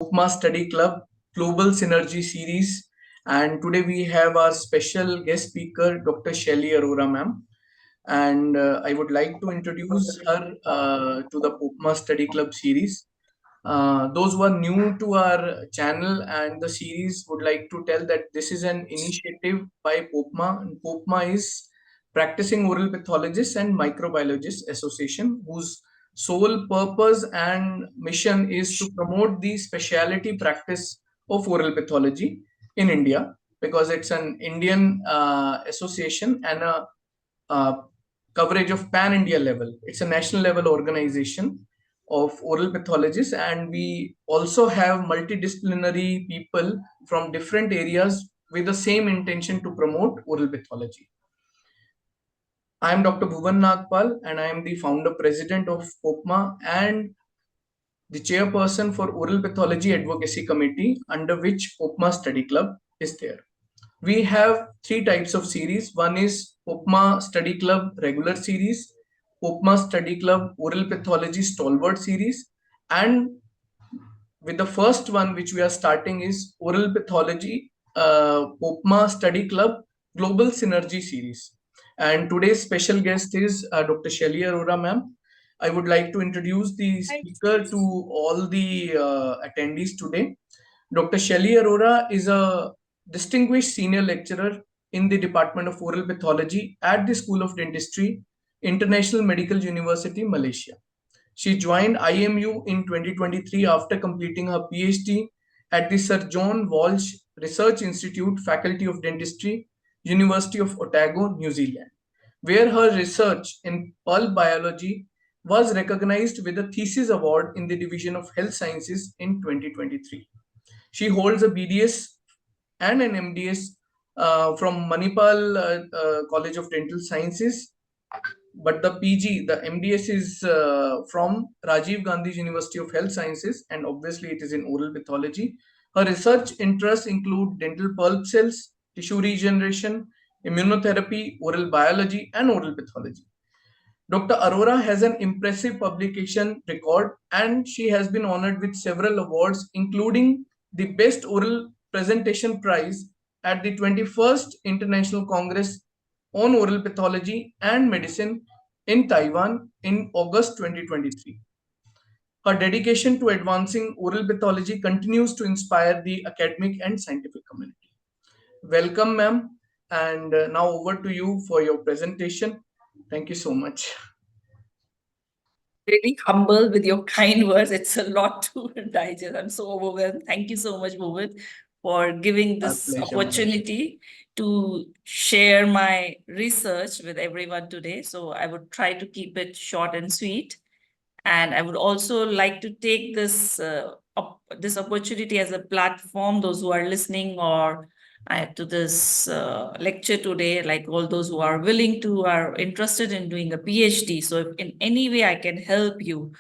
POPMA Study Club Global Synergy Series. And today we have our special guest speaker, Dr. Shelly Arora ma'am. And I would like to introduce her to the POPMA Study Club series. Those who are new to our channel and the series would like to tell that this is an initiative by POPMA. And POPMA is Practicing Oral Pathologists and Microbiologists Association, whose sole purpose and mission is to promote the specialty practice of oral pathology in India, because it's an Indian association and a coverage of pan India level. It's a national level organization of oral pathologists, and we also have multidisciplinary people from different areas with the same intention to promote oral pathology. I am Dr. Bhuvan Nagpal, and I am the founder president of POPMA and the chairperson for Oral Pathology Advocacy Committee, under which POPMA Study Club is there. We have three types of series. One is POPMA Study Club regular series, POPMA Study Club Oral Pathology Stalwart series, and with the first one which we are starting is Oral Pathology POPMA Study Club Global Synergy series. And today's special guest is Dr. Shelly Arora ma'am. I would like to introduce the speaker to all the attendees today. Dr. Shelly Arora is a distinguished senior lecturer in the Department of Oral Pathology at the School of Dentistry, International Medical University, Malaysia. She joined IMU in 2023 after completing her PhD at the Sir John Walsh Research Institute, Faculty of Dentistry, University of Otago, New Zealand, where her research in Pulp biology was recognized with a thesis award in the Division of Health Sciences in 2023. She holds a BDS and an MDS from Manipal College of Dental Sciences, but the PG, the MDS is from Rajiv Gandhi University of Health Sciences, and obviously it is in oral pathology. Her research interests include dental pulp cells, tissue regeneration, immunotherapy, oral biology, and oral pathology. Dr. Arora has an impressive publication record, and she has been honored with several awards, including the Best Oral Presentation Prize at the 21st International Congress on Oral Pathology and Medicine in Taiwan in August 2023. Her dedication to advancing oral pathology continues to inspire the academic and scientific community. Welcome, ma'am, and now over to you for your presentation. Thank you so much. Really humble with your kind words. It's a lot to digest. I'm so overwhelmed. Thank you so much, Bhuvan, for giving this opportunity to share my research with everyone today. So I would try to keep it short and sweet. And I would also like to take this this opportunity as a platform, those who are listening or to this lecture today, like all those who are willing to, are interested in doing a PhD. So if in any way I can help you,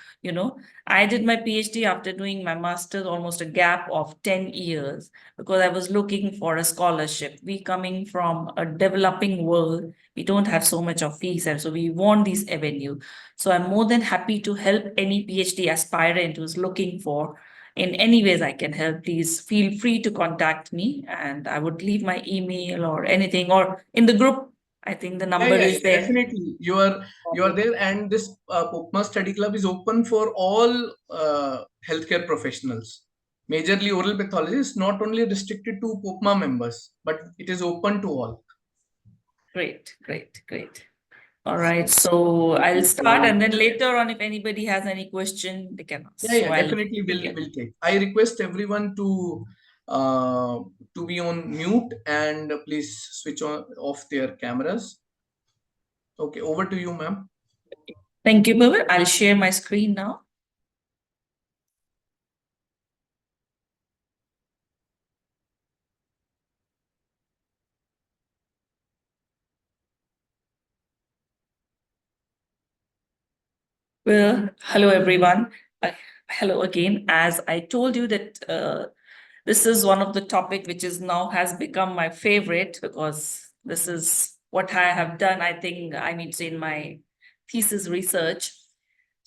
I did my PhD after doing my master's, almost a gap of 10 years, because I was looking for a scholarship. We coming from a developing world, we don't have so much of fees, and so we want this avenue. So I'm more than happy to help any PhD aspirant who's looking for. In any ways I can help, please feel free to contact me, and I would leave my email or anything, or in the group. I think the number is there. Definitely, you are there, and this POPMA Study Club is open for all healthcare professionals. Majorly oral pathology is not only restricted to POPMA members, but it is open to all. Great. All right, so I'll start, and then later on, if anybody has any question, they can ask. Definitely we'll take. I request everyone to be on mute, and please switch off their cameras. Okay, over to you, ma'am. Thank you, Bhavan. I'll share my screen now. Well, hello everyone. Hello again. As I told you that this is one of the topic which is now has become my favorite, because this is what I have done. I think I need to say in my thesis research.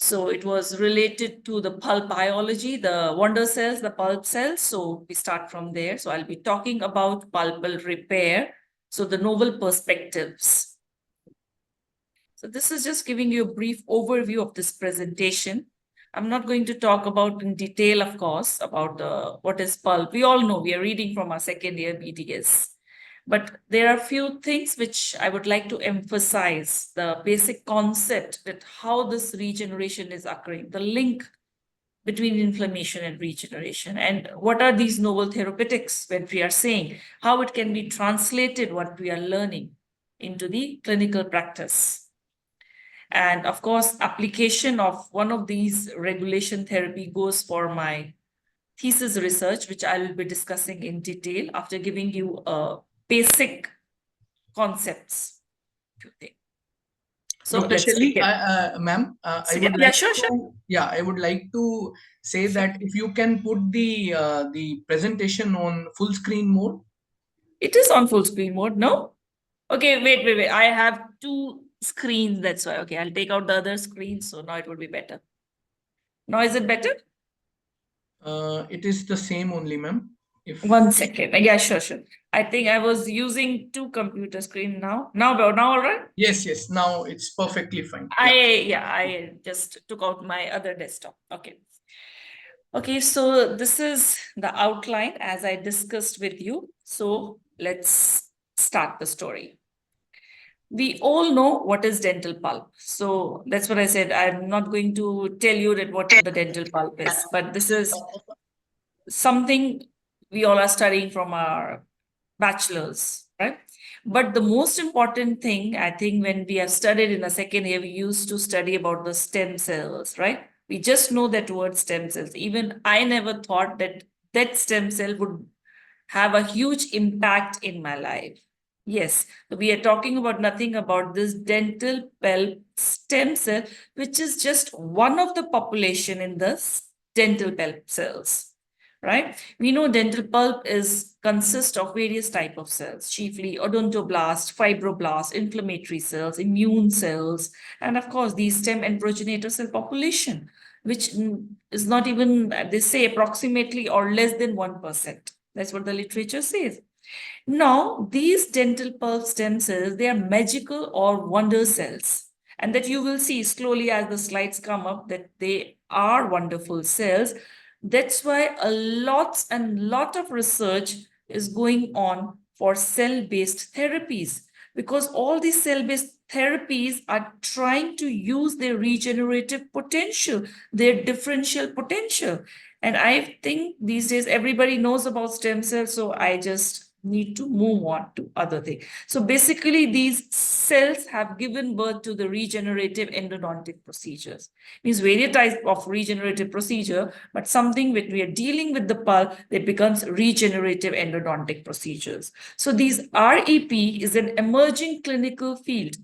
So it was related to the pulp biology, the wonder cells, the pulp cells. So we start from there. So I'll be talking about pulpal repair. So the novel perspectives. So this is just giving you a brief overview of this presentation. I'm not going to talk about in detail, of course, about what is pulp. We all know, we are reading from our second year BDS. But there are a few things which I would like to emphasize, the basic concept that how this regeneration is occurring, the link between inflammation and regeneration, and what are these novel therapeutics when we are saying, how it can be translated, what we are learning into the clinical practice. And of course, application of one of these regulation therapy goes for my thesis research, which I will be discussing in detail after giving you a basic concepts. So Dr. let's Shelley, begin. ma'am, So, yeah, sure, sure. I would like to say that if you can put the presentation on full screen mode. It is on full screen mode, no? Okay, wait. I have two screens, that's why. Okay, I'll take out the other screen, so now it will be better. Now is it better? It is the same only, ma'am. If 1 second. Yeah, sure. I think I was using two computer screen now. Now all right? yes, now it's perfectly fine. I just took out my other desktop. Okay. Okay, so this is the outline as I discussed with you. So let's start the story. We all know what is dental pulp. So that's what I said. I'm not going to tell you that what the dental pulp is, but this is something we all are studying from our bachelor's, right? But the most important thing, I think, when we have studied in a second year, we used to study about the stem cells, right? We just know that word stem cells. Even I never thought that that stem cell would have a huge impact in my life. Yes, we are talking about nothing about this dental pulp stem cell, which is just one of the population in the dental pulp cells, right? We know dental pulp is consists of various type of cells, chiefly odontoblast, fibroblast, inflammatory cells, immune cells, and of course these stem and progenitor cell population, which is not even, they say, approximately or less than 1%. That's what the literature says. Now, these dental pulp stem cells, they are magical or wonder cells. And that you will see slowly as the slides come up that they are wonderful cells. That's why a lot of research is going on for cell-based therapies, because all these cell-based therapies are trying to use their regenerative potential, their differential potential. And I think these days everybody knows about stem cells, so I just need to move on to other things. So basically, these cells have given birth to the regenerative endodontic procedures. Means various types of regenerative procedure, but something when we are dealing with the pulp, it becomes regenerative endodontic procedures. So these REP is an emerging clinical field.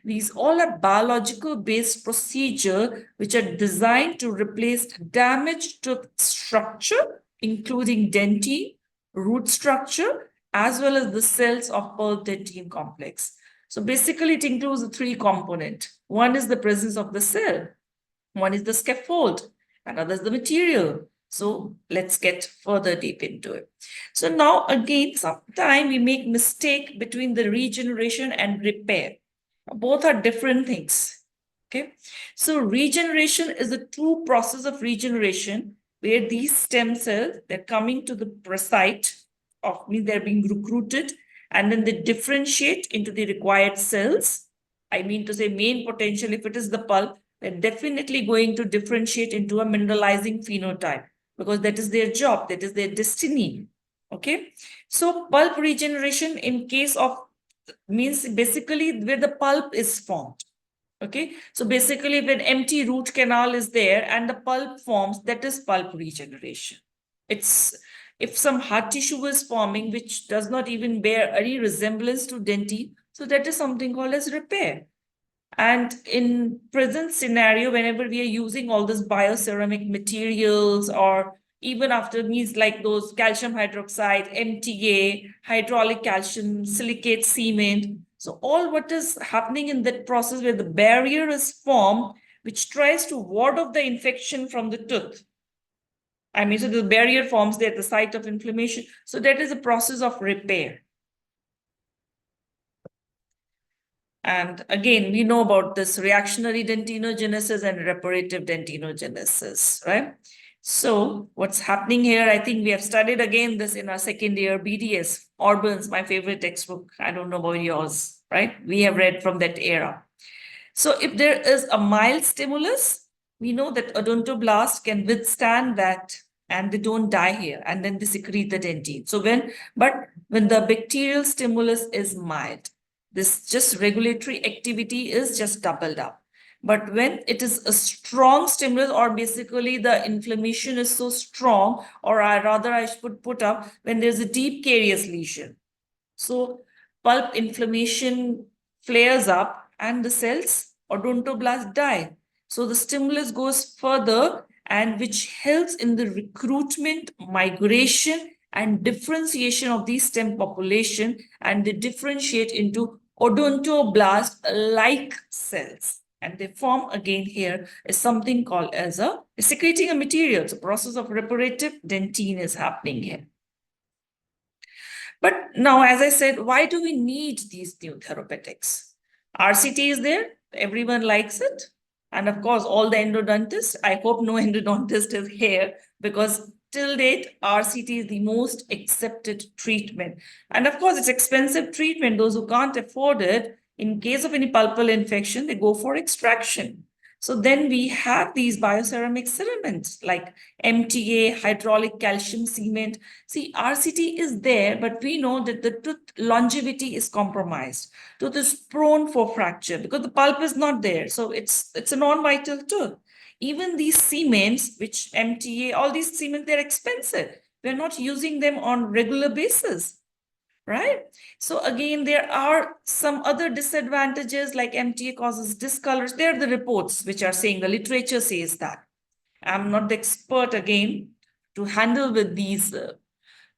These all are biological based procedure which are designed to replace damaged tooth structure, including dentine, root structure, as well as the cells of pulp dentine complex. So basically, it includes the three components. One is the presence of the cell, one is the scaffold, another is the material. So let's get further deep into it. So now again, sometimes we make mistake between the regeneration and repair. Both are different things. Okay. So regeneration is the true process of regeneration where these stem cells, they're coming to the site of me, they're being recruited, and then they differentiate into the required cells. I mean to say main potential, if it is the pulp, they're definitely going to differentiate into a mineralizing phenotype because that is their job, that is their destiny. Okay. So pulp regeneration in case of means basically where the pulp is formed. Okay, so basically when empty root canal is there and the pulp forms, that is pulp regeneration. It's if some hard tissue is forming which does not even bear any resemblance to dentine, so that is something called as repair. And in present scenario, whenever we are using all these bioceramic materials or even after means like those calcium hydroxide, MTA, hydraulic calcium, silicate cement. So all what is happening in that process where the barrier is formed, which tries to ward off the infection from the tooth. I mean, so the barrier forms there at the site of inflammation. So that is a process of repair. And again, we know about this reactionary dentinogenesis and reparative dentinogenesis, right? So what's happening here, I think we have studied again this in our second year BDS. Orban's my favorite textbook. I don't know about yours, right? We have read from that era. So if there is a mild stimulus, we know that odontoblast can withstand that and they don't die here, and then they secrete the dentine. So when the bacterial stimulus is mild, this just regulatory activity is just doubled up. But when it is a strong stimulus, or basically the inflammation is so strong, or I should put up when there's a deep carious lesion. So pulp inflammation flares up and the cells odontoblasts die. So the stimulus goes further, and which helps in the recruitment, migration, and differentiation of these stem population, and they differentiate into odontoblast-like cells. And they form again here is something called as a secreting a material. It's a process of reparative dentine is happening here. But now, as I said, why do we need these new therapeutics? RCT is there, everyone likes it. And of course, all the endodontists, I hope no endodontist is here, because till date, RCT is the most accepted treatment. And of course, it's expensive treatment. Those who can't afford it, in case of any pulpal infection, they go for extraction. So then we have these bioceramic cements like MTA, hydraulic calcium cement. See, RCT is there, but we know that the tooth longevity is compromised. Tooth is prone for fracture because the pulp is not there. So it's a non-vital tooth. Even these cements, which MTA, all these cements, they're expensive. We're not using them on regular basis, right? So again, there are some other disadvantages like MTA causes discolors. There are the reports which are saying, the literature says that. I'm not the expert again to handle with these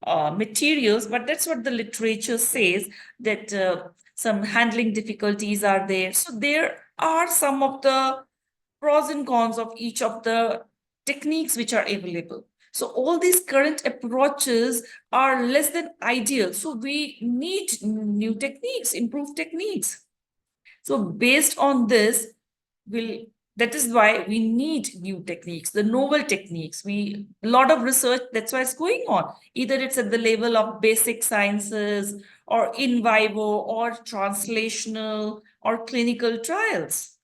materials, but that's what the literature says, that some handling difficulties are there. So there are some of the pros and cons of each of the techniques which are available. So all these current approaches are less than ideal. So we need new techniques, improved techniques. So based on this, that is why we need new techniques, the novel techniques. A lot of research, that's why it's going on. Either it's at the level of basic sciences or in vivo or translational or clinical trials.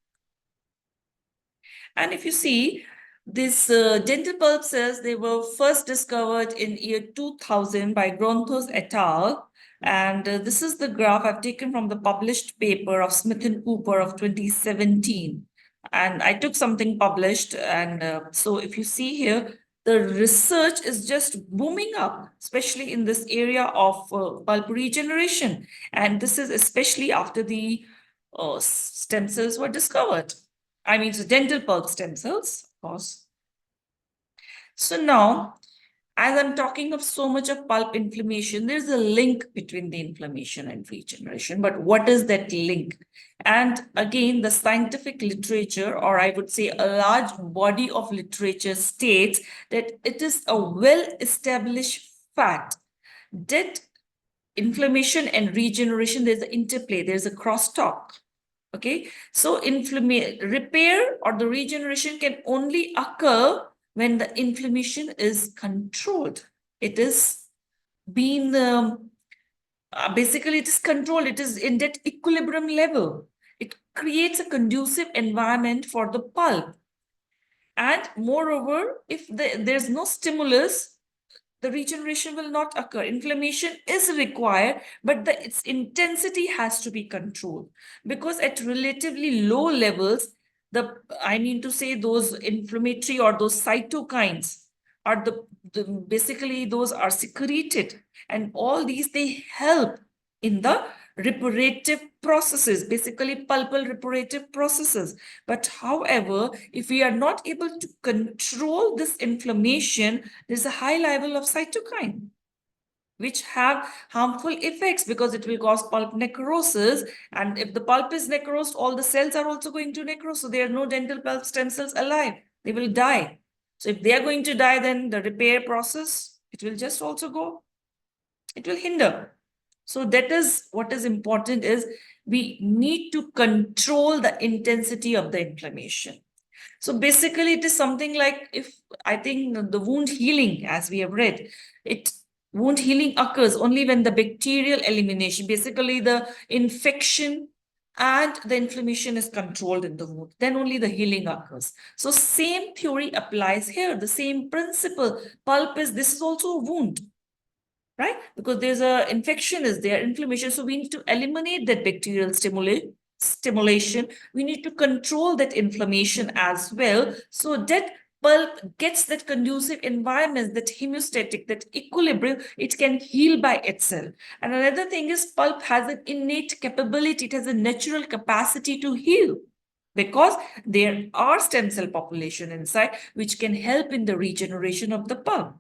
And if you see, these dental pulp cells, they were first discovered in year 2000 by Gronthos et al. And this is the graph I've taken from the published paper of Smith and Cooper of 2017. And I took something published. And so if you see here, the research is just booming up, especially in this area of pulp regeneration. And this is especially after the stem cells were discovered. I mean, so dental pulp stem cells, of course. So now, as I'm talking of so much of pulp inflammation, there's a link between the inflammation and regeneration. But what is that link? And again, the scientific literature, or I would say a large body of literature, states that it is a well-established fact that inflammation and regeneration, there's an interplay, there's a crosstalk. Okay, so repair or the regeneration can only occur when the inflammation is controlled. It is being basically it is controlled. It is in that equilibrium level. It creates a conducive environment for the pulp. And moreover, if there's no stimulus, the regeneration will not occur. Inflammation is required, but its intensity has to be controlled, because at relatively low levels, those inflammatory or those cytokines are basically those are secreted, and all these, they help in the reparative processes, basically pulpal reparative processes. But however, if we are not able to control this inflammation, there's a high level of cytokine. which have harmful effects because it will cause pulp necrosis. And if the pulp is necrosed, all the cells are also going to necrose. So there are no dental pulp stem cells alive. They will die. So if they are going to die, then the repair process, it will just also go, it will hinder. So that is what is important, is we need to control the intensity of the inflammation. So basically, it is something like, if I think the wound healing, as we have read, it wound healing occurs only when the bacterial elimination, basically the infection and the inflammation is controlled in the wound, then only the healing occurs. So same theory applies here, the same principle. Pulp is, this is also a wound, right? Because there's a infection is there, inflammation. So we need to eliminate that bacterial stimulation. We need to control that inflammation as well, so that pulp gets that conducive environment, that homeostatic, that equilibrium, it can heal by itself. And another thing is, pulp has an innate capability, it has a natural capacity to heal, because there are stem cell population inside which can help in the regeneration of the pulp.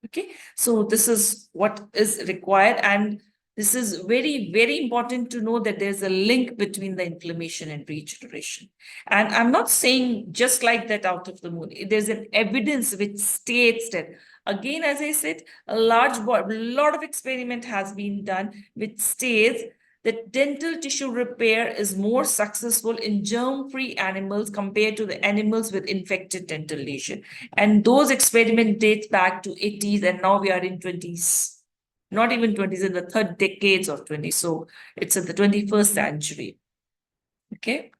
Okay, so this is what is required, and this is very, very important to know that there's a link between the inflammation and regeneration. And I'm not saying just like that out of the moon. There's an evidence which states that, again, as I said, a lot of experiment has been done which states that dental tissue repair is more successful in germ-free animals compared to the animals with infected dental lesion. And those experiments date back to 80s, and now we are in 20s. Not even 20s, in the third decades of 20s. So it's in the 21st century. Okay.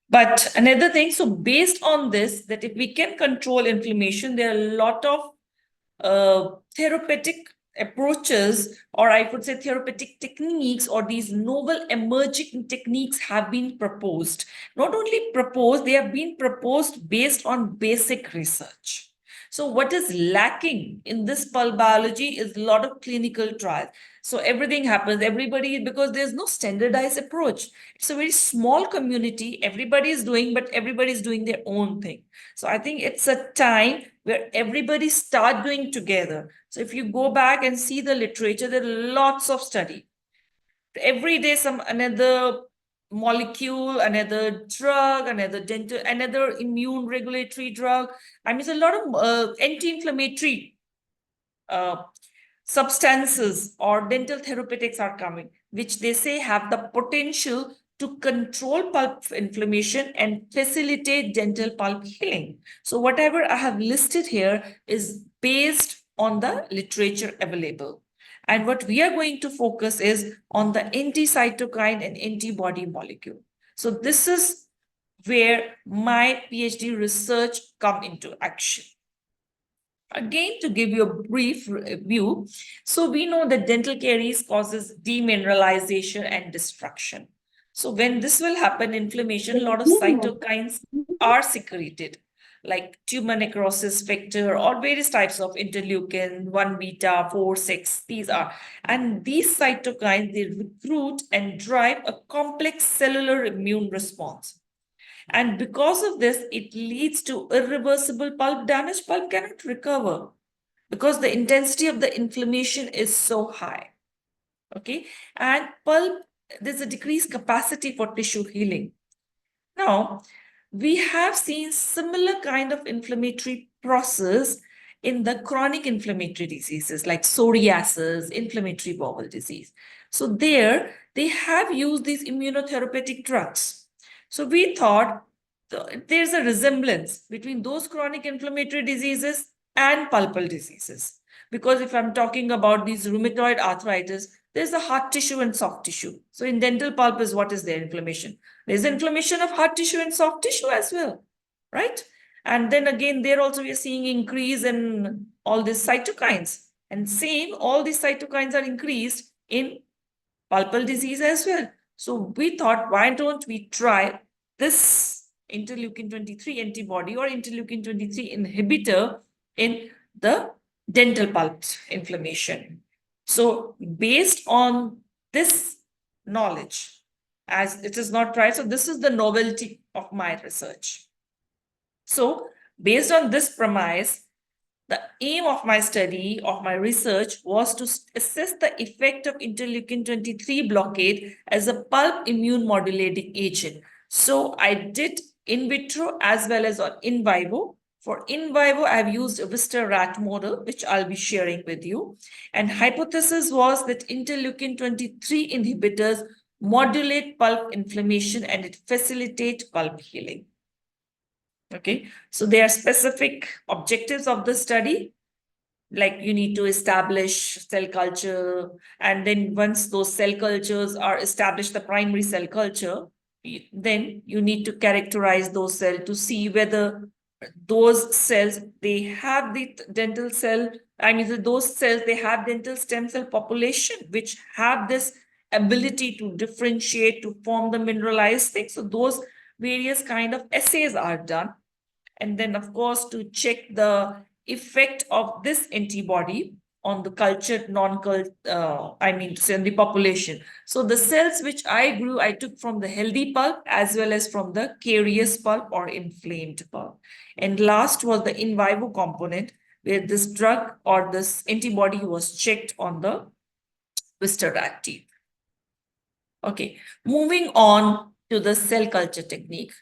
But another thing, so based on this, that if we can control inflammation, there are a lot of therapeutic approaches, or I could say therapeutic techniques, or these novel emerging techniques have been proposed. Not only proposed, they have been proposed based on basic research. So what is lacking in this pulp biology is a lot of clinical trials. So everything happens, everybody, because there's no standardized approach. It's a very small community, everybody is doing, but everybody is doing their own thing. So I think it's a time where everybody start doing together. So if you go back and see the literature, there are lots of study. Every day, some another molecule, another drug, another dental, another immune regulatory drug. I mean, it's a lot of anti-inflammatory substances or dental therapeutics are coming, which they say have the potential to control pulp inflammation and facilitate dental pulp healing. So whatever I have listed here is based on the literature available. And what we are going to focus is on the anti-cytokine and antibody molecule. So this is where my PhD research come into action. Again, to give you a brief view, so we know that dental caries causes demineralization and destruction. So when this will happen, inflammation, a lot of cytokines are secreted, like tumor necrosis factor or various types of interleukin, 1 beta, 4, 6, these are. And these cytokines, they recruit and drive a complex cellular immune response. And because of this, it leads to irreversible pulp damage. Pulp cannot recover because the intensity of the inflammation is so high. Okay. And pulp, there's a decreased capacity for tissue healing. Now, we have seen similar kind of inflammatory process in the chronic inflammatory diseases like psoriasis, inflammatory bowel disease. So there, they have used these immunotherapeutic drugs. So we thought there's a resemblance between those chronic inflammatory diseases and pulpal diseases. Because if I'm talking about these rheumatoid arthritis, there's the hard tissue and soft tissue. So in dental pulp is what is there? Inflammation. There's inflammation of hard tissue and soft tissue as well, right? And then again, there also we are seeing increase in all these cytokines. And same, all these cytokines are increased in pulpal disease as well. So we thought, why don't we try this interleukin-23 antibody or interleukin-23 inhibitor in the dental pulp inflammation. So based on this knowledge, as it is not tried, so this is the novelty of my research. So based on this premise, The aim of my study, of my research, was to assess the effect of interleukin 23 blockade as a pulp immune modulating agent. So I did in vitro as well as on in vivo. For in vivo, I've used a Vista rat model, which I'll be sharing with you. And hypothesis was that interleukin 23 inhibitors modulate pulp inflammation and it facilitates pulp healing. Okay, so there are specific objectives of the study, like you need to establish cell culture, and then once those cell cultures are established, the primary cell culture, then you need to characterize those cells to see whether those cells, they have the dental cell, I mean those cells, they have dental stem cell population which have this ability to differentiate, to form the mineralized thing. So those various kind of assays are done. And then of course to check the effect of this antibody on the cultured non-cult, I mean to say in the population. So the cells which I grew, I took from the healthy pulp as well as from the carious pulp or inflamed pulp. And last was the in vivo component, where this drug or this antibody was checked on the blister rat teeth. Okay, moving on to the cell culture technique.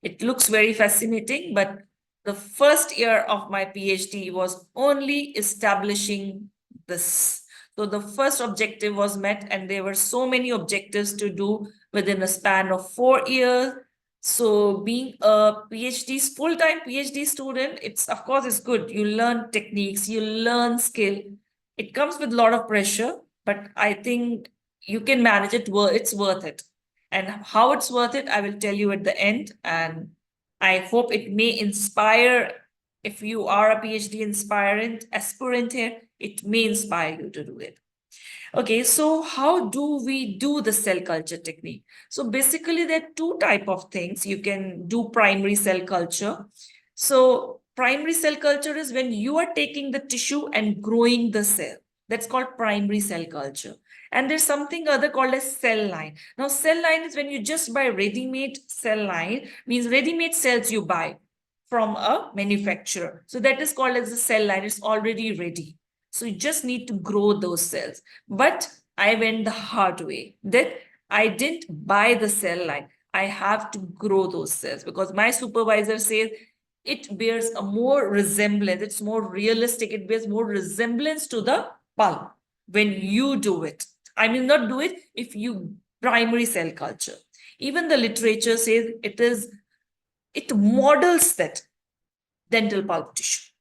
It looks very fascinating, but the first year of my PhD was only establishing this. So the first objective was met, and there were so many objectives to do within a span of 4 years. So being a PhD, full-time PhD student, it's of course it's good. You learn techniques, you learn skill. It comes with a lot of pressure, but I think you can manage it. It's worth it. And how it's worth it, I will tell you at the end. And I hope it may inspire, if you are a PhD aspirant here, it may inspire you to do it. Okay, so how do we do the cell culture technique? So basically there are two type of things. You can do primary cell culture. So primary cell culture is when you are taking the tissue and growing the cell. That's called primary cell culture. And there's something other called as cell line. Now, cell line is when you just buy ready-made cell line, means ready-made cells you buy from a manufacturer. So that is called as a cell line. It's already ready. So you just need to grow those cells. But I went the hard way, that I didn't buy the cell line. I have to grow those cells because my supervisor says it bears a more resemblance. It's more realistic. It bears more resemblance to the pulp when you do it. I mean, not do it if you primary cell culture. Even the literature says it models that dental pulp tissue,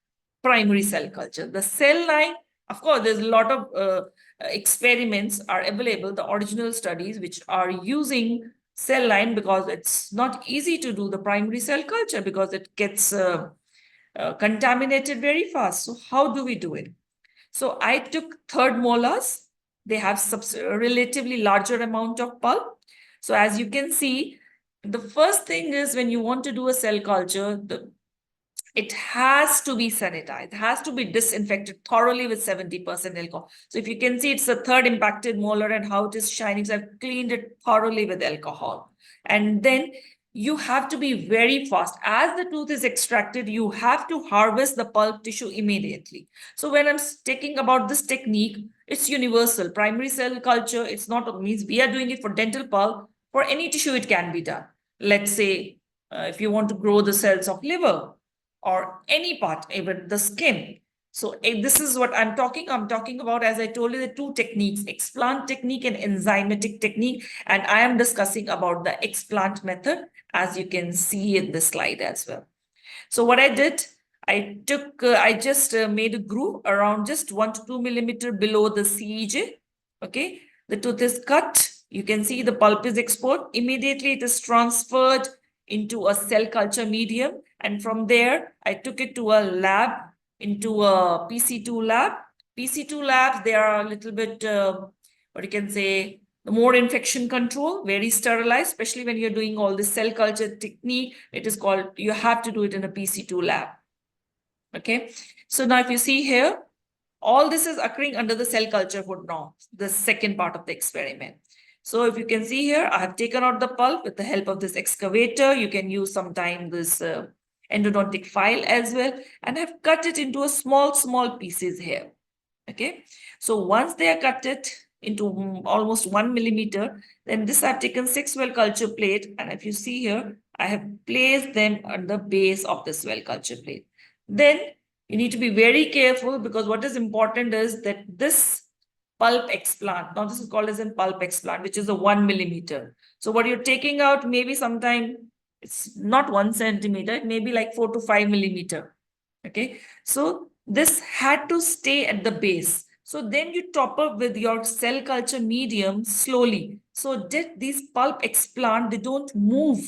primary cell culture. The cell line, of course, there's a lot of experiments are available, the original studies which are using cell line, because it's not easy to do the primary cell culture because it gets contaminated very fast. So how do we do it? So I took third molars. They have relatively larger amount of pulp. So as you can see, the first thing is when you want to do a cell culture, it has to be sanitized, it has to be disinfected thoroughly with 70% alcohol. So if you can see, it's the third impacted molar and how it is shining. So I've cleaned it thoroughly with alcohol. And then you have to be very fast. As the tooth is extracted, you have to harvest the pulp tissue immediately. So when I'm talking about this technique, it's universal. Primary cell culture, it's not means we are doing it for dental pulp. For any tissue, it can be done. Let's say if you want to grow the cells of liver, or any part, even the skin. So this is what I'm talking about, as I told you, the two techniques, explant technique and enzymatic technique. And I am discussing about the explant method, as you can see in this slide as well. So what I did, I just made a groove around just 1 to 2 millimeter below the CEJ. Okay, the tooth is cut. You can see the pulp is exposed. Immediately it is transferred into a cell culture medium. And from there, I took it to a lab, into a PC2 lab. PC2 labs, they are a little bit, what you can say, more infection control, very sterilized, especially when you're doing all this cell culture technique. It is called, you have to do it in a PC2 lab. Okay. So now if you see here, all this is occurring under the cell culture hood now, the second part of the experiment. So if you can see here, I have taken out the pulp with the help of this excavator. You can use sometime this endodontic file as well, and I've cut it into a small pieces here. Okay, so once they are cut it into almost 1 millimeter, then this I've taken 6 well culture plate, and if you see here, I have placed them on the base of this well culture plate. Then you need to be very careful, because what is important is that this pulp explant, now this is called as a pulp explant, which is a 1 millimeter. So what you're taking out, maybe sometime it's not 1 centimeter, it may be like 4 to 5 millimeter. Okay, so this had to stay at the base. So then you top up with your cell culture medium slowly, so that these pulp explant, they don't move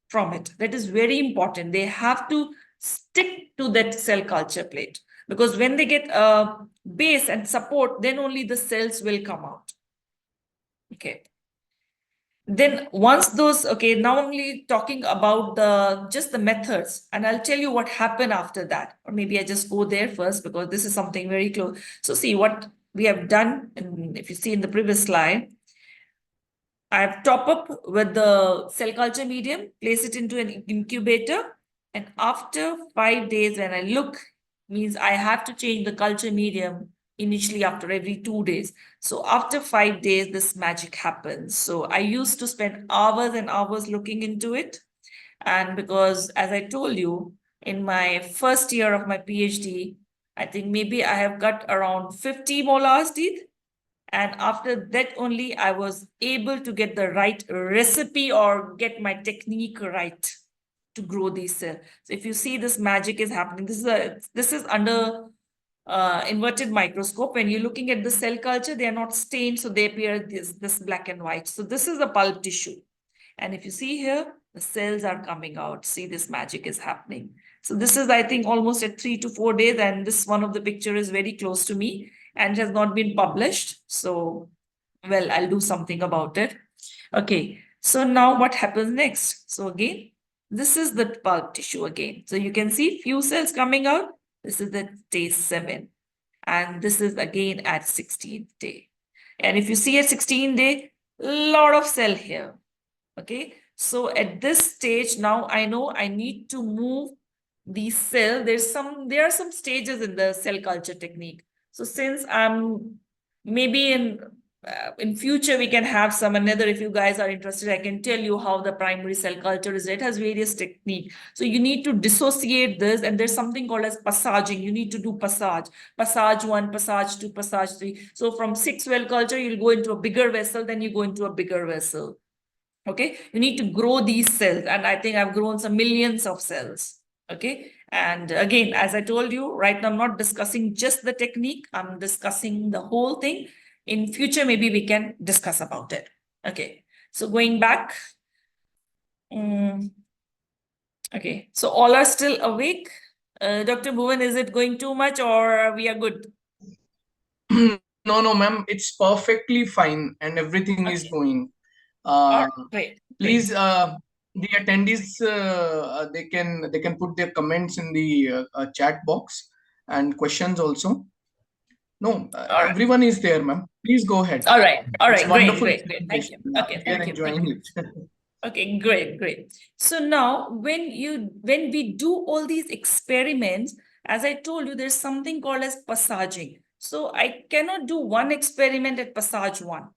from it. That is very important. They have to stick to that cell culture plate, because when they get a base and support, then only the cells will come out. Okay, then once those, okay, now I'm only talking about the just the methods, and I'll tell you what happened after that. Or maybe I just go there first, because this is something very close. So see what we have done, and if you see in the previous slide, I've top up with the cell culture medium, place it into an incubator, and after 5 days when I look, means I have to change the culture medium initially after every 2 days. So after 5 days, this magic happens. So I used to spend hours and hours looking into it. And because, as I told you, in my first year of my PhD, I think maybe I have cut around 50 molars teeth. And after that only, I was able to get the right recipe or get my technique right to grow these cells. So if you see, this magic is happening. This is under inverted microscope. When you're looking at the cell culture, they are not stained, so they appear this black and white. So this is the pulp tissue. And if you see here, the cells are coming out. See, this magic is happening. So this is, I think, almost at 3 to 4 days. And this one of the picture is very close to me and has not been published. So, well, I'll do something about it. Okay, so now what happens next? So again, this is the pulp tissue again. So you can see few cells coming out. This is the day 7. And this is again at 16th day. And if you see at 16th day, lot of cell here. Okay, so at this stage, now I know I need to move the cell. There are some stages in the cell culture technique. So since I'm maybe in future we can have some another, if you guys are interested, I can tell you how the primary cell culture is. It has various techniques. So you need to dissociate this, and there's something called as passaging. You need to do passage 1, passage 2, passage 3. So from 6 well culture, you'll go into a bigger vessel, then you go into a bigger vessel. Okay, you need to grow these cells, and I think I've grown some millions of cells. Okay, and again, as I told you, right now I'm not discussing just the technique, I'm discussing the whole thing. In future, maybe we can discuss about it. Okay, so going back. Okay, so all are still awake. Dr. Bhuvan, is it going too much or we are good? No, ma'am, it's perfectly fine and everything is Okay. going. Great. Please, the attendees, they can put their comments in the chat box and questions also. No, All right. everyone is there, ma'am. Please go ahead. All right. It's Great. wonderful Thank you. presentation. Okay, We are thank you. enjoying it. Okay, great. So now when we do all these experiments, as I told you, there's something called as passaging. So I cannot do one experiment at passage 1.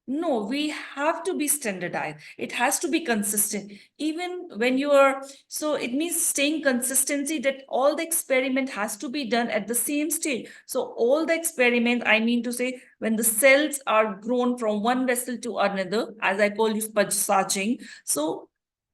No, we have to be standardized. It has to be consistent. Even when you are, so it means staying consistency, that all the experiment has to be done at the same stage. So all the experiment, I mean to say, when the cells are grown from one vessel to another, as I call you passaging. So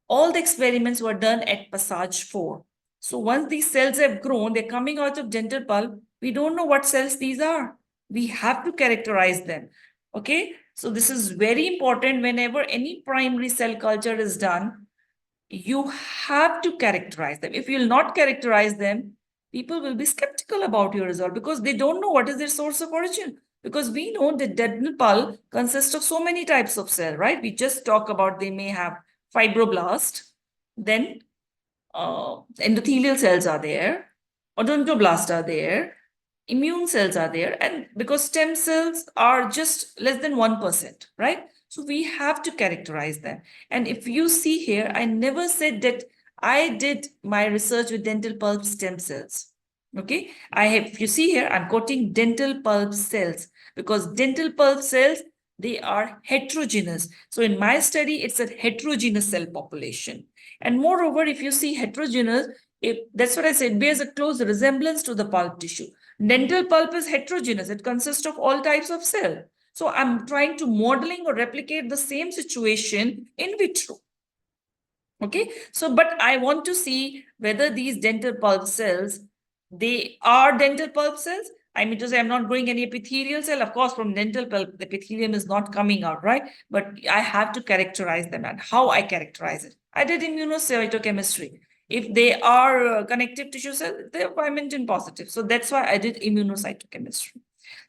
all the experiments were done at passage 4. So once these cells have grown, they're coming out of dental pulp. We don't know what cells these are. We have to characterize them. Okay, so this is very important. Whenever any primary cell culture is done, you have to characterize them. If you'll not characterize them, people will be skeptical about your result, because they don't know what is their source of origin. Because we know that dental pulp consists of so many types of cell, right? We just talk about they may have fibroblast, then endothelial cells are there, odontoblasts are there, immune cells are there, and because stem cells are just less than 1%, right? So we have to characterize them. And if you see here, I never said that I did my research with dental pulp stem cells. Okay, I have, if you see here, I'm quoting dental pulp cells because dental pulp cells, they are heterogeneous. So in my study, it's a heterogeneous cell population. And moreover, if you see heterogeneous, if that's what I said, bears a close resemblance to the pulp tissue. Dental pulp is heterogeneous. It consists of all types of cell. So I'm trying to modeling or replicate the same situation in vitro. Okay, so but I want to see whether these dental pulp cells, they are dental pulp cells. I mean to say I'm not growing any epithelial cell. Of course, from dental pulp, the epithelium is not coming out, right? But I have to characterize them, and how I characterize it. I did immunocytochemistry. If they are connective tissue cells, they're Vimentin positive. So that's why I did immunocytochemistry.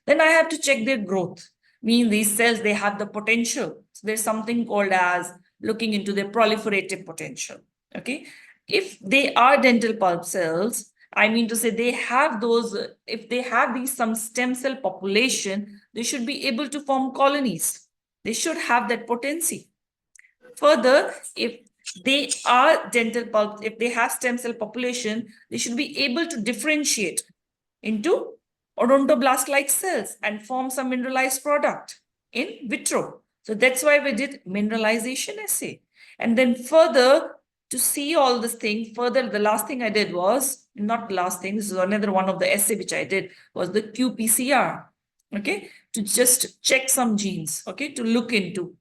Then I have to check their growth. Mean these cells, they have the potential. So there's something called as looking into their proliferative potential. Okay. If they are dental pulp cells, I mean to say they have those, if they have these some stem cell population, they should be able to form colonies. They should have that potency. Further, if they are dental pulp, if they have stem cell population, they should be able to differentiate into odontoblast-like cells and form some mineralized product in vitro. So that's why we did mineralization assay. And then further, to see all this thing, further, the last thing I did was, not the last thing, this is another one of the essay which I did, was the qPCR, okay, to just check some genes, okay, to look into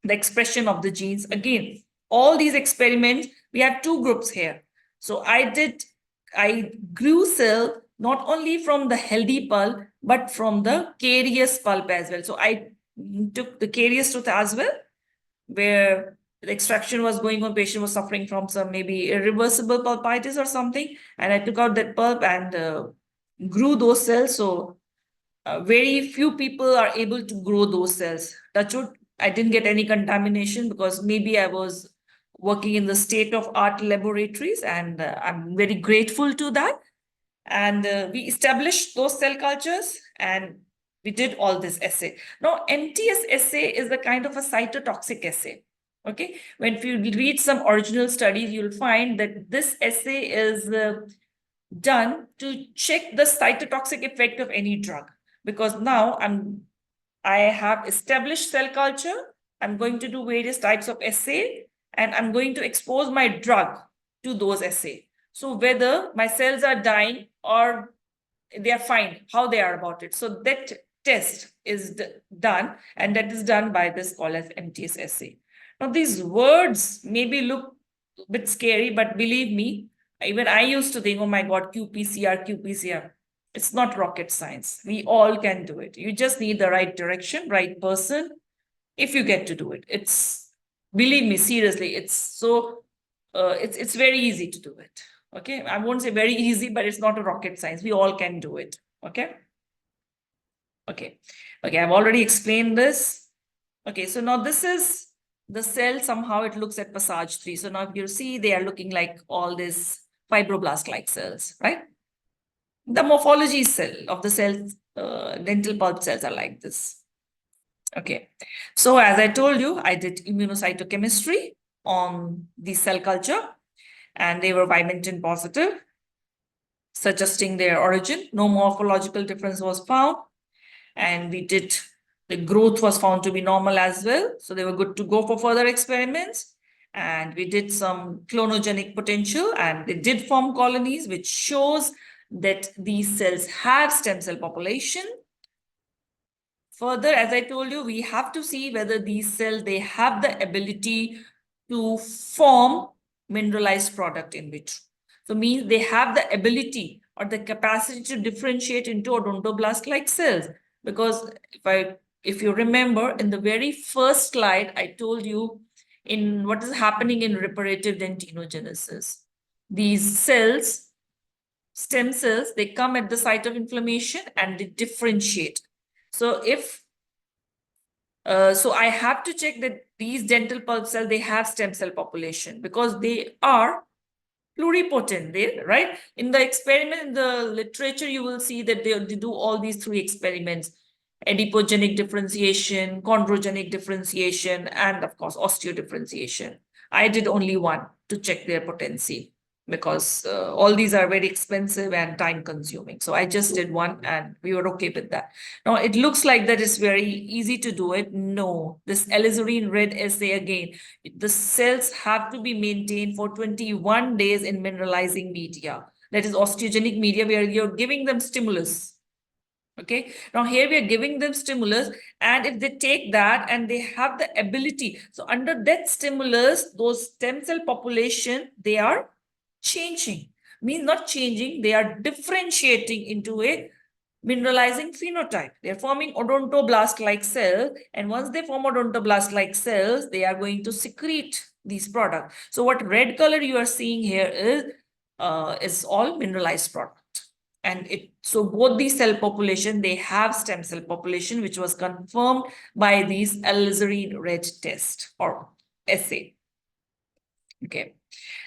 the expression of the genes. Again, all these experiments, we have two groups here. So I grew cell not only from the healthy pulp, but from the carious pulp as well. So I took the carious tooth as well, where the extraction was going on, patient was suffering from some maybe irreversible pulpitis or something. And I took out that pulp and grew those cells. So very few people are able to grow those cells. Touch wood, I didn't get any contamination because maybe I was working in the state of art laboratories, and I'm very grateful to that. And we established those cell cultures, and we did all this assay. Now, MTS assay is a kind of a cytotoxic assay. Okay, when you read some original studies, you'll find that this assay is done to check the cytotoxic effect of any drug. Because now I have established cell culture, I'm going to do various types of assay, and I'm going to expose my drug to those assay. So whether my cells are dying or they are fine, how they are about it. So that test is done, and that is done by this called as MTS assay. Now these words maybe look a bit scary, but believe me, even I used to think, oh my God, qPCR, qPCR. It's not rocket science. We all can do it. You just need the right direction, right person, if you get to do it. It's, believe me, seriously, it's so, it's very easy to do it. Okay, I won't say very easy, but it's not a rocket science. We all can do it. Okay. Okay. Okay, I've already explained this. Okay, so now this is the cell. Somehow it looks at passage 3. So now if you see, they are looking like all these fibroblast-like cells, right? The morphology cell of the cells, dental pulp cells are like this. Okay, so as I told you, I did immunocytochemistry on the cell culture, and they were Vimentin positive, suggesting their origin. No morphological difference was found, and we did, the growth was found to be normal as well. So they were good to go for further experiments. And we did some clonogenic potential, and they did form colonies, which shows that these cells have stem cell population. Further, as I told you, we have to see whether these cells, they have the ability to form mineralized product in vitro. So means they have the ability or the capacity to differentiate into odontoblast-like cells. Because if you remember, in the very first slide, I told you in what is happening in reparative dentinogenesis. These cells, stem cells, they come at the site of inflammation and they differentiate. So so I have to check that these dental pulp cells, they have stem cell population because they are pluripotent, right? In the experiment, in the literature, you will see that they do all these 3 experiments: adipogenic differentiation, chondrogenic differentiation, and of course, osteodifferentiation. I did only one. to check their potency, because all these are very expensive and time consuming. So I just did one and we were okay with that. Now it looks like that it's very easy to do it. No, this alizarin red assay again, the cells have to be maintained for 21 days in mineralizing media. That is osteogenic media where you're giving them stimulus. Okay, now here we are giving them stimulus, and if they take that and they have the ability, so under that stimulus, those stem cell population, they are changing. Means not changing, they are differentiating into a mineralizing phenotype. They are forming odontoblast-like cells, and once they form odontoblast-like cells, they are going to secrete these products. So what red color you are seeing here is all mineralized product. And so both these cell population, they have stem cell population, which was confirmed by these alizarin red test or assay. Okay.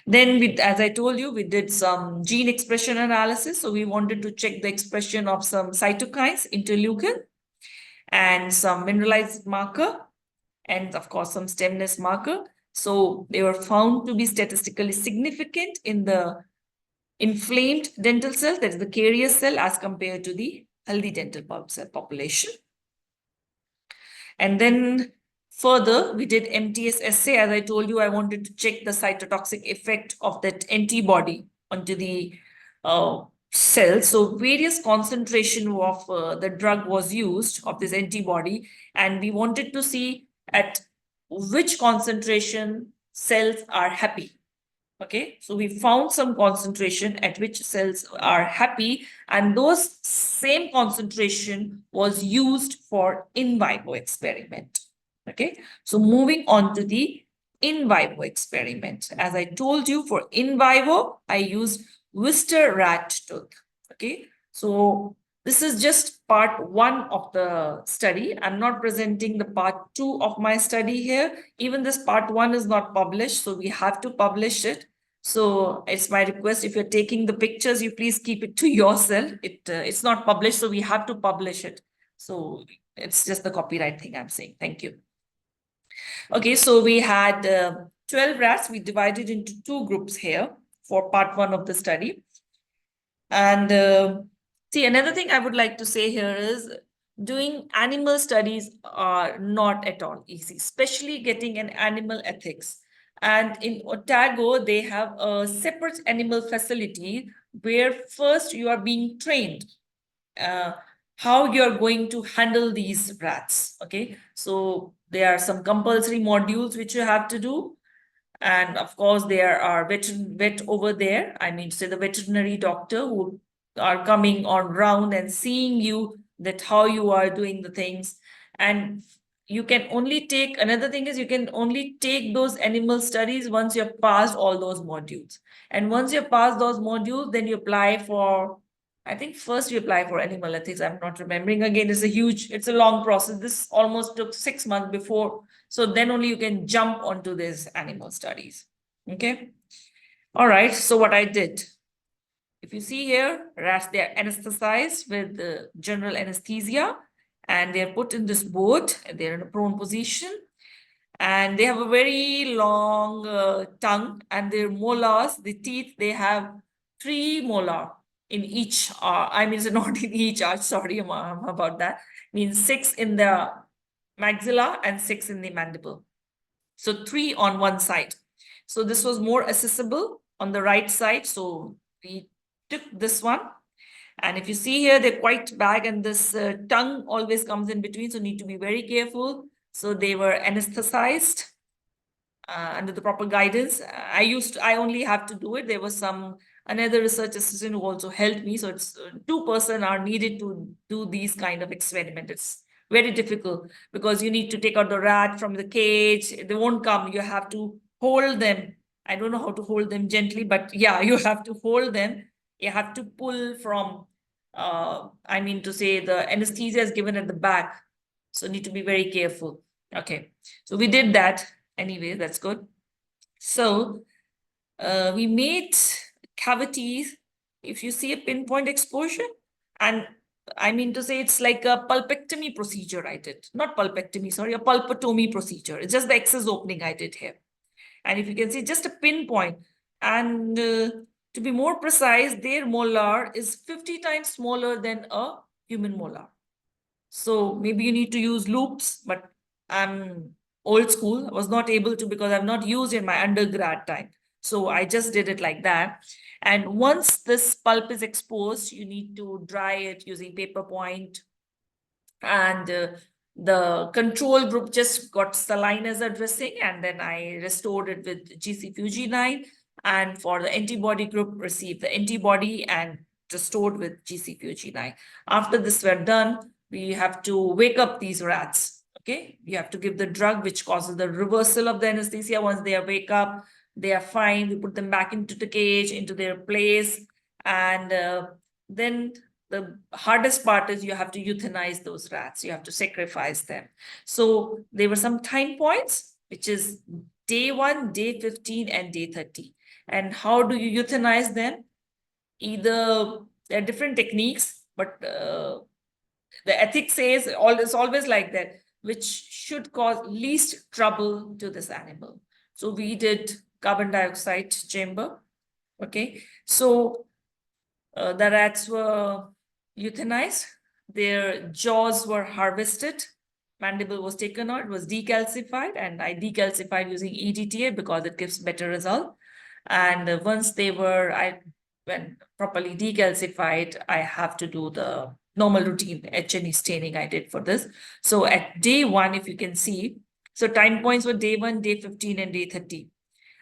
Then as I told you, we did some gene expression analysis. So we wanted to check the expression of some cytokines, interleukin, and some mineralized marker, and of course some stemness marker. So they were found to be statistically significant in the inflamed dental cell, that is the carious cell, as compared to the healthy dental pulp cell population. And then further, we did MTS assay. As I told you, I wanted to check the cytotoxic effect of that antibody onto the cell. So various concentration of the drug was used of this antibody, and we wanted to see at which concentration cells are happy. Okay, so we found some concentration at which cells are happy, and those same concentration was used for in vivo experiment. Okay, so moving on to the in vivo experiment. As I told you, for in vivo, I used Worcester rat tooth. Okay, so this is just part 1 of the study. I'm not presenting the part 2 of my study here. Even this part 1 is not published, so we have to publish it. So it's my request, if you're taking the pictures, you please keep it to yourself. It's not published, so we have to publish it. So it's just the copyright thing I'm saying. Thank you. Okay, so we had 12 rats. We divided into 2 groups here for part 1 of the study. And see, another thing I would like to say here is doing animal studies are not at all easy, especially getting an animal ethics. And in Otago, they have a separate animal facility where first you are being trained how you're going to handle these rats. Okay, so there are some compulsory modules which you have to do. And of course, there are vet over there. I mean, say the veterinary doctor who are coming on round and seeing you, that how you are doing the things. And you can only take, another thing is you can only take those animal studies once you've passed all those modules. And once you've passed those modules, then you apply for, I think first you apply for animal ethics. I'm not remembering. Again, it's a long process. This almost took 6 months before. So then only you can jump onto this animal studies. Okay. All right. So what I did, if you see here, rats, they're anesthetized with the general anesthesia, and they're put in this boat, and they're in a prone position, and they have a very long tongue, and their molars, the teeth, they have 3 molar in each, I mean, it's not in each arch, sorry about that, means 6 in the maxilla and 6 in the mandible. So 3 on one side. So this was more accessible on the right side. So we took this one. And if you see here, they're quite big, and this tongue always comes in between. So need to be very careful. So they were anesthetized under the proper guidance. I only have to do it. There was another research assistant who also helped me. So it's 2 persons are needed to do these kind of experiments. It's very difficult because you need to take out the rat from the cage. They won't come. You have to hold them. I don't know how to hold them gently, but yeah, you have to hold them. You have to pull from, I mean to say, the anesthesia is given at the back. So need to be very careful. Okay, so we did that. Anyway, that's good. So we made cavities. If you see a pinpoint exposure, and I mean to say it's like a pulpectomy procedure I did. Not pulpectomy, sorry, a pulpotomy procedure. It's just the excess opening I did here. And if you can see just a pinpoint, and to be more precise, their molar is 50 times smaller than a human molar. So maybe you need to use loops, but I'm old school. I was not able to because I've not used in my undergrad time. So I just did it like that. And once this pulp is exposed, you need to dry it using paper point, and the control group just got saline as a dressing, and then I restored it with GC-Fuji9, and for the antibody group received the antibody and restored with GC-Fuji9. After this were done, we have to wake up these rats. Okay, you have to give the drug which causes the reversal of the anesthesia. Once they wake up, they are fine. We put them back into the cage, into their place, and then the hardest part is you have to euthanize those rats. You have to sacrifice them. So there were some time points, which is day 1, day 15, and day 30. And how do you euthanize them? Either there are different techniques, but the ethics says it's always like that, which should cause least trouble to this animal. So we did carbon dioxide chamber. Okay, so the rats were euthanized, their jaws were harvested, mandible was taken out, it was decalcified, and I decalcified using EDTA because it gives better result. And once they were, when properly decalcified, I have to do the normal routine H&E staining I did for this. So at day 1, if you can see, so time points were day 1, day 15, and day 30.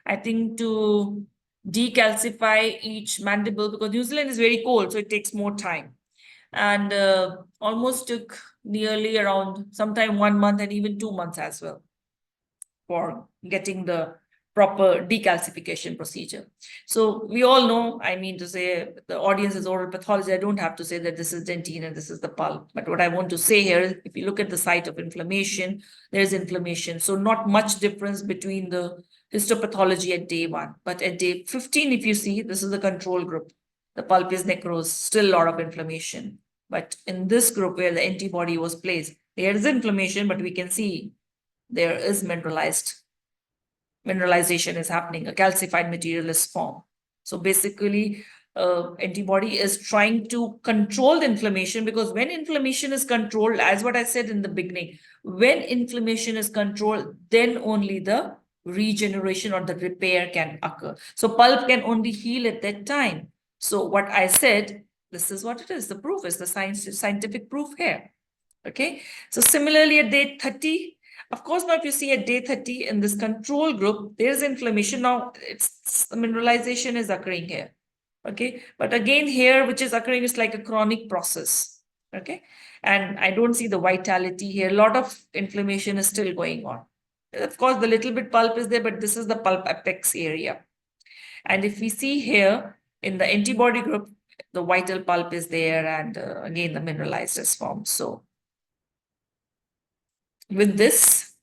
I think to decalcify each mandible, because New Zealand is very cold, so it takes more time. And almost took nearly around sometime 1 month and even 2 months as well for getting the proper decalcification procedure. So we all know, I mean to say, the audience is oral pathology. I don't have to say that this is dentine and this is the pulp. But what I want to say here is, if you look at the site of inflammation, there's inflammation. So not much difference between the histopathology at day 1. But at day 15, if you see, this is the control group. The pulp is necrose, still a lot of inflammation. But in this group where the antibody was placed, there is inflammation, but we can see there is mineralization is happening, a calcified material is formed. So basically, antibody is trying to control the inflammation, because when inflammation is controlled, as what I said in the beginning, when inflammation is controlled, then only the regeneration or the repair can occur. So pulp can only heal at that time. So what I said, this is what it is. The proof is the scientific proof here. Okay. So similarly at day 30, of course, now if you see at day 30 in this control group, there is inflammation. Now it's mineralization is occurring here. Okay. But again, here, which is occurring is like a chronic process. Okay. And I don't see the vitality here. A lot of inflammation is still going on. Of course, the little bit pulp is there, but this is the pulp apex area. And if we see here in the antibody group, the vital pulp is there, and again, the mineralized is formed. So with this,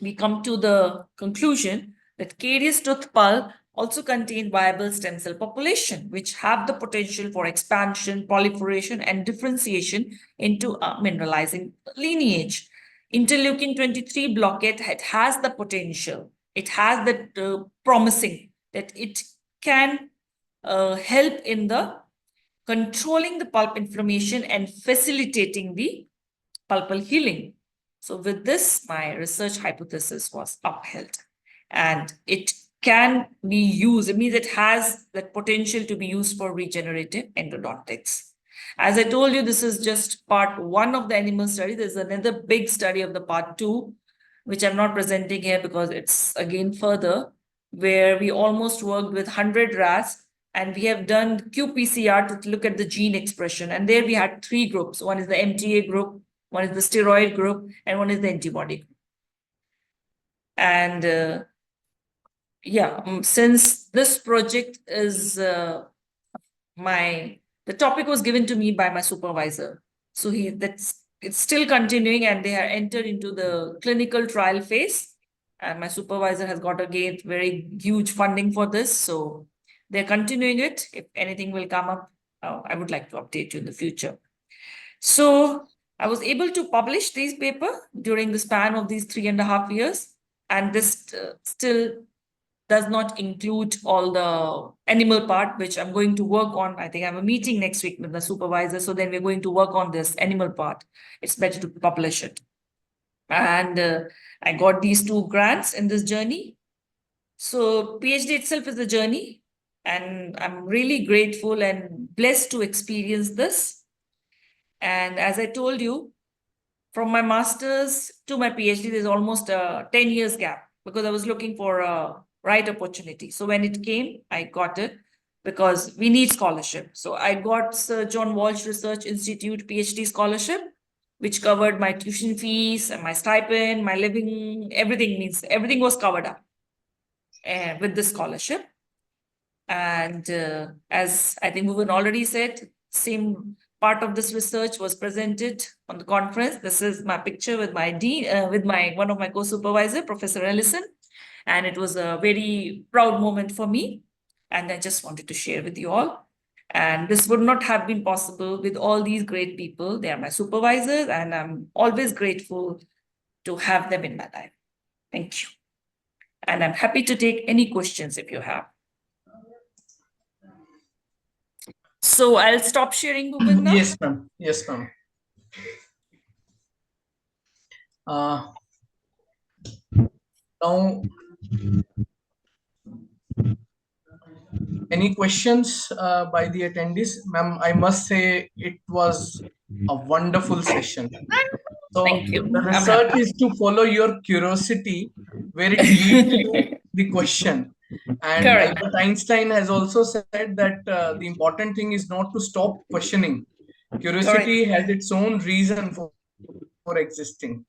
we come to the conclusion that carious tooth pulp also contain viable stem cell population, which have the potential for expansion, proliferation, and differentiation into a mineralizing lineage. Interleukin 23 blockade, it has the potential. It has the promising that it can help in the controlling the pulp inflammation and facilitating the pulpal healing. So with this, my research hypothesis was upheld, and it can be used. It means it has that potential to be used for regenerative endodontics. As I told you, this is just part 1 of the animal study. There's another big study of the part 2, which I'm not presenting here because it's again further, where we almost worked with 100 rats, and we have done qPCR to look at the gene expression. And there we had 3 groups. One is the MTA group, one is the steroid group, and one is the antibody group. And since this project is the topic was given to me by my supervisor. So it's still continuing, and they are entered into the clinical trial phase. And my supervisor has got again very huge funding for this. So they're continuing it. If anything will come up, I would like to update you in the future. So I was able to publish this paper during the span of these 3.5 years, and this still does not include all the animal part, which I'm going to work on. I think I have a meeting next week with the supervisor. So then we're going to work on this animal part. It's better to publish it. And I got these 2 grants in this journey. So PhD itself is a journey, and I'm really grateful and blessed to experience this. And as I told you, from my master's to my PhD, there's almost a 10 years gap because I was looking for a right opportunity. So when it came, I got it because we need scholarship. So I got Sir John Walsh Research Institute PhD scholarship, which covered my tuition fees and my stipend, my living, everything, means everything was covered up with the scholarship. And as I think Bhuvan already said, same part of this research was presented on the conference. This is my picture with my dean, with my one of my co-supervisor, Professor Ellison, and it was a very proud moment for me. And I just wanted to share with you all. And this would not have been possible with all these great people. They are my supervisors, and I'm always grateful to have them in my life. Thank you. And I'm happy to take any questions if you have. So I'll stop sharing, Bhuvan, now. Yes, ma'am. Yes, ma'am. Now, any questions by the attendees? Ma'am, I must say it was a wonderful session. So Thank you. the I'm research happy. is to follow your curiosity where it leads to the question. And Correct. Albert Einstein has also said that the important thing is not to stop questioning. Correct. Curiosity has its own reason for existing.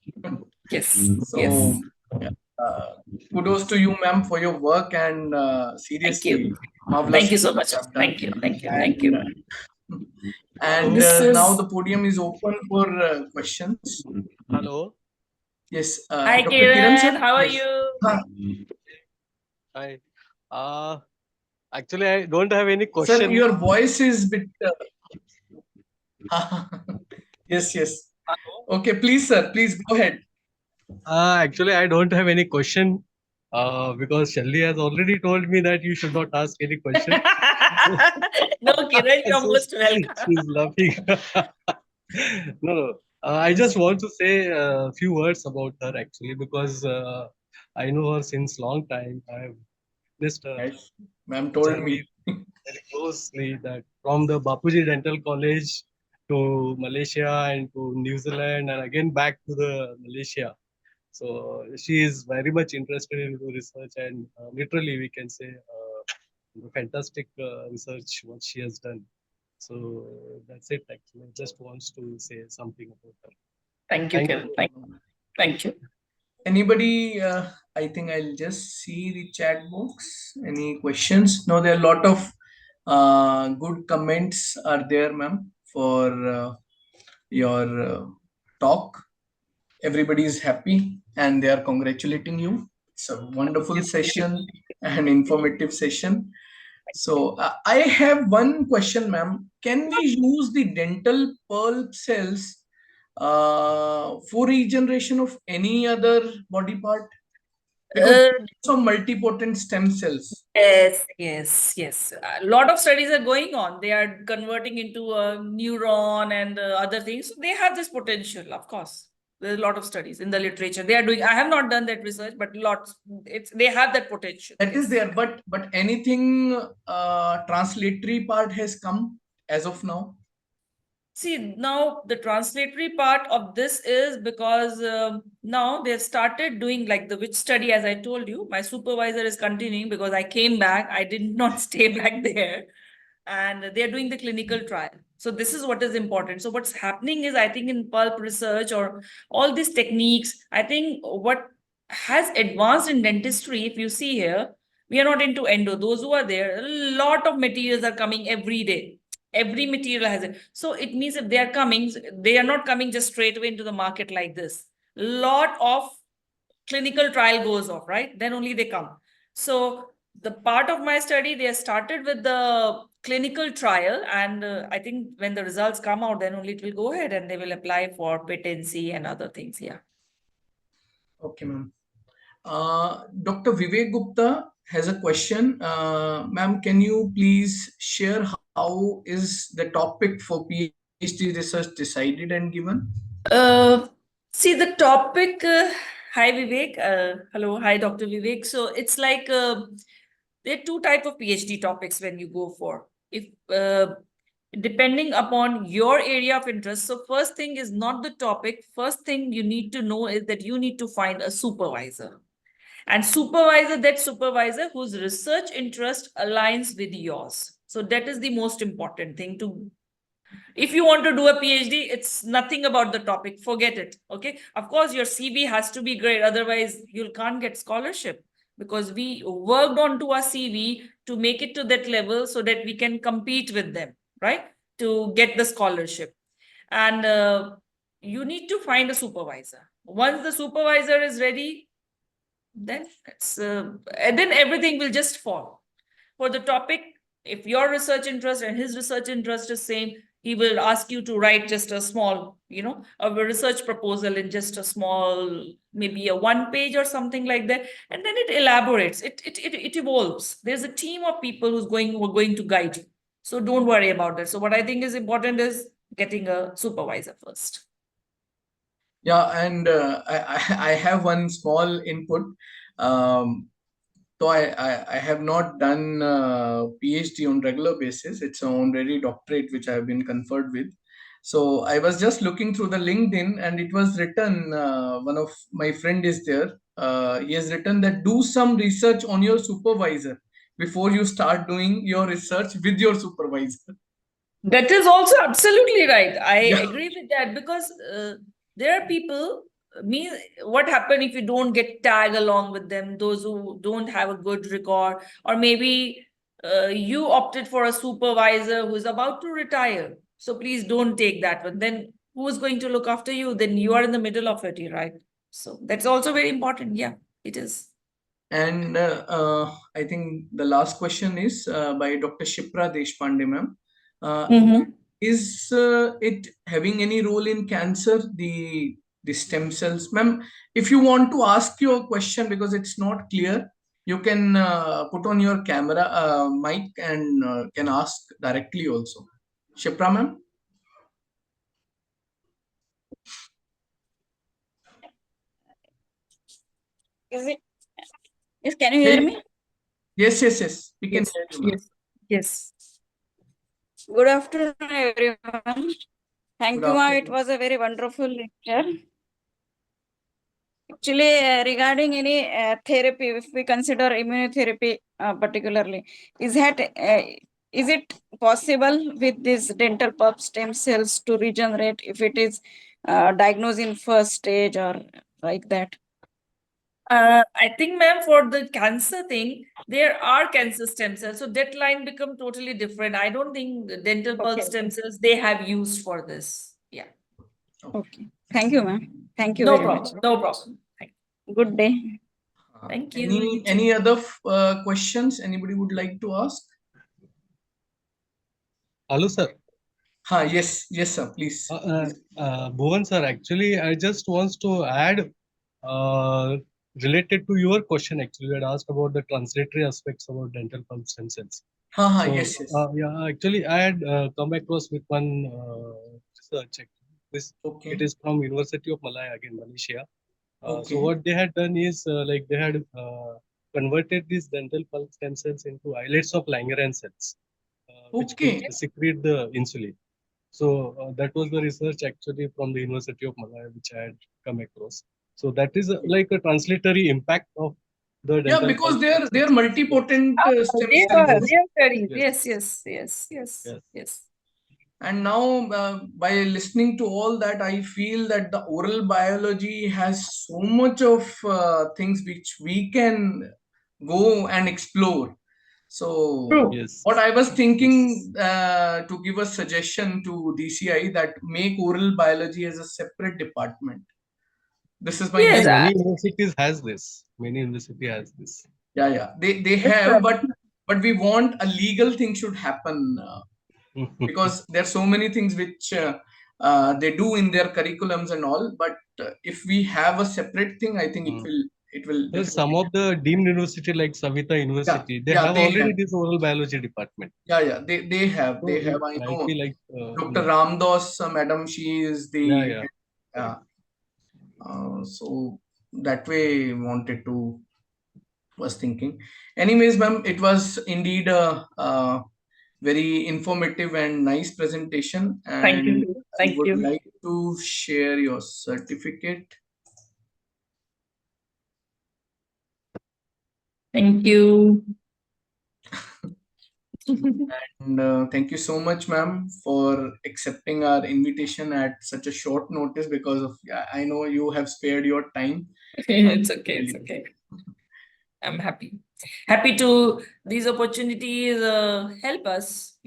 Yes. So, Yes. uh, kudos to you, ma'am, for your work, and Thank seriously, you. marvelous Thank you work so you much. have done. Thank you. Thank you. Thank And you. This now is the podium is open for questions. Hello. Yes, Hi, Dr. Kiran, Kiran. sir. How are Yes. you? Hi. Uh, Actually, I don't have any Sir, question. your voice is bit. Yes, yes. Hello. Okay, please, sir. Please go ahead. Actually, I don't have any question because Shelly has already told me that you should not ask any question. No, Kiran, you're So most welcome. she's laughing. No, no. I just want to say a few words about her actually because I know her since long time. I have witnessed her Yes, ma'am told journey me. very closely that from the Bapuji Dental College to Malaysia and to New Zealand and again back to the Malaysia. So she is very much interested in the research and literally we can say fantastic research what she has done. So that's it actually. Just wants to say something about her. Thank you, Thank Kiran. you. Thank you. Anybody? I think I'll just see the chat box. Any questions? No, there are a lot of good comments are there, ma'am, for your talk. Everybody is happy and they are congratulating you. It's a wonderful session and informative session. So I have one question, ma'am. Can we use the dental pulp cells for regeneration of any other body part? Because Uh, some multipotent stem cells. Yes, yes, yes. A lot of studies are going on. They are converting into a neuron and other things. So they have this potential, of course. There's a lot of studies in the literature. They are doing. I have not done that research, but lots. It's they have that potential. That is Yes. there, but anything translatory part has come as of now. See, now the translatory part of this is because now they've started doing like the which study, as I told you, my supervisor is continuing because I came back. I did not stay back there. And they're doing the clinical trial. So this is what is important. So what's happening is, I think in pulp research or all these techniques, I think what has advanced in dentistry, if you see here, we are not into endo. Those who are there, a lot of materials are coming every day. Every material has it. So it means if they are coming, they are not coming just straight away into the market like this. Lot of clinical trial goes off, right? Then only they come. So the part of my study, they started with the clinical trial, and I think when the results come out, then only it will go ahead and they will apply for patency and other things. Yeah. Okay, ma'am. Dr. Vivek Gupta has a question. Ma'am, can you please share how is the topic for PhD research decided and given? Uh, See the topic. Hi Vivek. Hello, hi Dr. Vivek. So it's like there are two type of PhD topics when you go for. If depending upon your area of interest. So first thing is not the topic. First thing you need to know is that you need to find a supervisor. And supervisor, that supervisor whose research interest aligns with yours. So that is the most important thing to, if you want to do a PhD, it's nothing about the topic, forget it. Okay, of course your CV has to be great, otherwise you can't get scholarship, because we worked onto our CV to make it to that level so that we can compete with them, right, to get the scholarship. And you need to find a supervisor. Once the supervisor is ready, then it's and then everything will just fall for the topic. If your research interest and his research interest is same, he will ask you to write just a small, a research proposal in just a small, maybe a 1 page or something like that, and then it elaborates, it evolves. There's a team of people who are going to guide you, so don't worry about that. So what I think is important is getting a supervisor first. Yeah, and I have one small input. Um, though I have not done PhD on regular basis. It's an honorary doctorate which I have been conferred with. So I was just looking through the LinkedIn, and it was written. One of my friend is there. He has written that do some research on your supervisor before you start doing your research with your supervisor. That is also absolutely right. I Yeah. agree with that, because there are people. Me, what happen if you don't get tag along with them? Those who don't have a good record, or maybe you opted for a supervisor who is about to retire. So please don't take that one. Then who is going to look after you? Then you are in the middle of it, right? So that's also very important. Yeah, it is. And I think the last question is by Dr. Shipra Deshpande, ma'am. Mm-hmm. Is it having any role in cancer, the stem cells, ma'am? If you want to ask your question because it's not clear, you can put on your camera mic and can ask directly also. Shipra, ma'am. Is it? Yes, can you hear me? Yes, yes, yes. We can Yes, hear you, ma'am. yes, yes. Good afternoon, everyone. Thank Good you, ma'am. It afternoon. was a very wonderful lecture. Actually, regarding any therapy, if we consider immunotherapy particularly, is that is it possible with these dental pulp stem cells to regenerate if it is diagnosed in first stage or like that? I think, ma'am, for the cancer thing, there are cancer stem cells. So that line become totally different. I don't think the dental pulse Okay. stem cells they have used for this. Yeah. Okay. Thank you, ma'am. Thank you No very much. problem. No problem. Good day. Thank you. You too. Any other questions anybody would like to ask? Hello, sir. Yes, yes, sir. Please. Bhuvan sir, actually, I just wants to add, uh, related to your question, actually, you had asked about the translatory aspects about dental pulp stem cells. So, Yes, yes. yeah, actually, I had come across with one research. Actually. This Okay. it is from University of Malaya, again, Malaysia. Okay. So what they had done is like they had converted these dental pulp stem cells into islets of Langerhans cells, which Okay. secrete the insulin. So that was the research actually from the University of Malaya, which I had come across. So that is like a translatory impact of the Yeah, dental because pulp they are stem cells. multipotent stem They cells. are. Yes. They are studying. Yes. Yes. Yes. And now, by listening to all that, I feel that the oral biology has so much of things which we can go and explore. So, True. Yes. what I was Yes. thinking to give a suggestion to DCI that make oral biology as a separate department. This is my Yes. Yeah, many universities has this. Many university has this. yeah. They Yes, have, sir. but we want a legal thing should happen because there are so many things which they do in their curriculums and all. But if we have a separate thing, I think it Mm. will it will There's some of the deemed university like Savita University, they yeah, have they already have. this oral biology department. Yeah, they have. So They it have. I might know be like, Dr. Ramdas, madam, she is yeah, the yeah. yeah. So that way wanted to was thinking. Anyways, ma'am, it was indeed a very informative and nice presentation, Thank and you. I Thank would you. like to share your certificate. Thank you. And thank you so much, ma'am, for accepting our invitation at such a short notice because of I know you have spared your time. It's okay. It's Really. okay. I'm happy. Happy to these opportunities help us,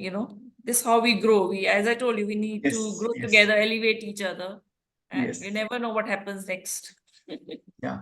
this is how we grow. As I told you, we need to Yes, grow yes, together, elevate each other, and we yes. never know what happens next. Yeah.